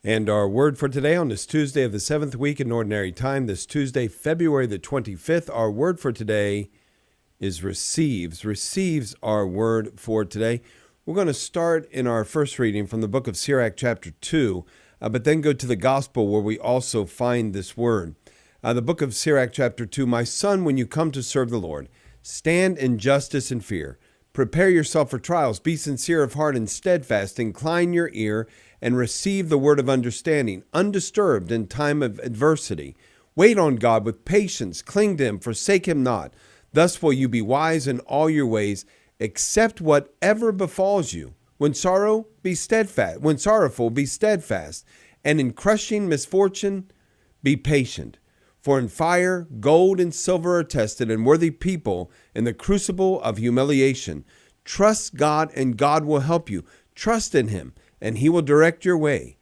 And our word for today on this Tuesday of the 7th week in Ordinary Time, this Tuesday, February the 25th, our word for today is receives. Receives our word for today. We're going to start in our first reading from the book of Sirach chapter 2, but then go to the gospel where we also find this word. The book of Sirach chapter 2, my son, when you come to serve the Lord, stand in justice and fear. Prepare yourself for trials. Be sincere of heart and steadfast. Incline your ear and receive the word of understanding, undisturbed in time of adversity. Wait on God with patience. Cling to him. Forsake him not. Thus will you be wise in all your ways. Accept whatever befalls you. When sorrowful, be steadfast. And in crushing misfortune, be patient. For in fire, gold and silver are tested, and worthy people in the crucible of humiliation. Trust God, and God will help you. Trust in him, and he will direct your way.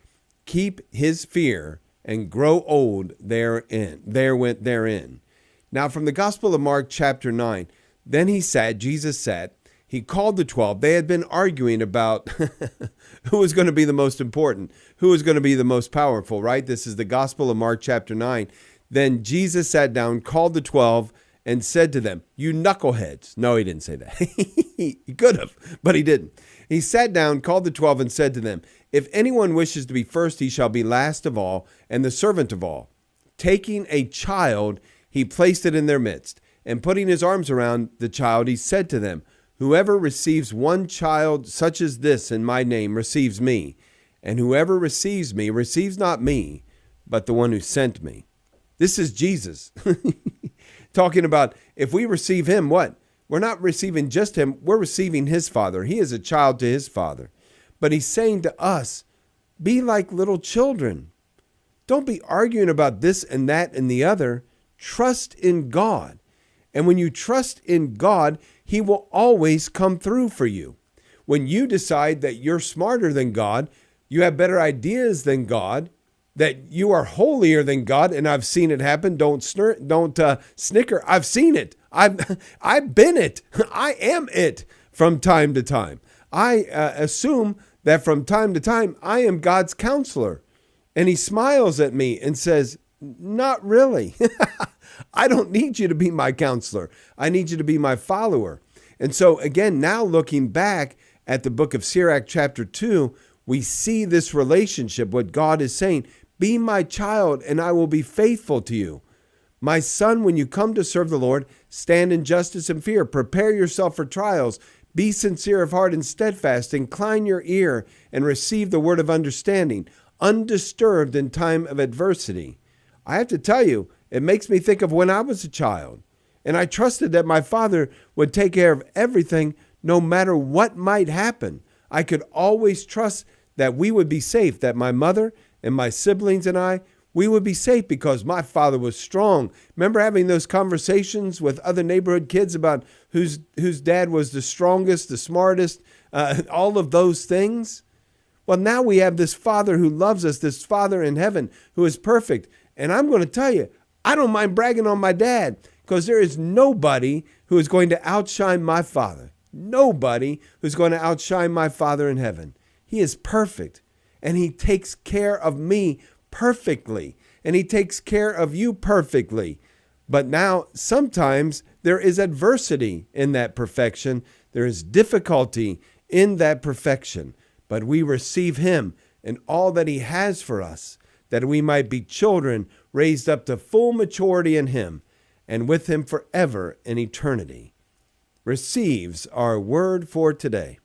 Keep his fear, and grow old therein. Now from the Gospel of Mark, chapter 9, then Jesus sat, he called the 12. They had been arguing about who was going to be the most important, who was going to be the most powerful, right? This is the Gospel of Mark, chapter 9. Then Jesus sat down, called the 12, and said to them, you knuckleheads. No, he didn't say that. He could have, but he didn't. He sat down, called the 12, and said to them, if anyone wishes to be first, he shall be last of all, and the servant of all. Taking a child, he placed it in their midst, and putting his arms around the child, he said to them, whoever receives one child such as this in my name receives me, and whoever receives me receives not me, but the one who sent me. This is Jesus talking about if we receive him, what? We're not receiving just him. We're receiving his Father. He is a child to his Father. But he's saying to us, be like little children. Don't be arguing about this and that and the other. Trust in God. And when you trust in God, he will always come through for you. When you decide that you're smarter than God, you have better ideas than God, that you are holier than God, and I've seen it happen. Don't snicker. I've seen it. I've been it. I am it from time to time. I assume that from time to time I am God's counselor, and he smiles at me and says, not really. I don't need you to be my counselor. I need you to be my follower. And so again, now looking back at the book of Sirach chapter 2, we see this relationship, what God is saying. Be my child, and I will be faithful to you. My son, when you come to serve the Lord, stand in justice and fear. Prepare yourself for trials. Be sincere of heart and steadfast. Incline your ear and receive the word of understanding, undisturbed in time of adversity. I have to tell you, it makes me think of when I was a child, and I trusted that my father would take care of everything no matter what might happen. I could always trust that we would be safe, that my mother and my siblings and I, we would be safe because my father was strong. Remember having those conversations with other neighborhood kids about whose dad was the strongest, the smartest, all of those things? Well, now we have this Father who loves us, this Father in heaven who is perfect. And I'm going to tell you, I don't mind bragging on my dad because there is nobody who is going to outshine my Father. Nobody who's going to outshine my Father in heaven. He is perfect, and he takes care of me perfectly, and he takes care of you perfectly. But now, sometimes there is adversity in that perfection. There is difficulty in that perfection, but we receive him and all that he has for us, that we might be children raised up to full maturity in him and with him forever in eternity. Receives our word for today.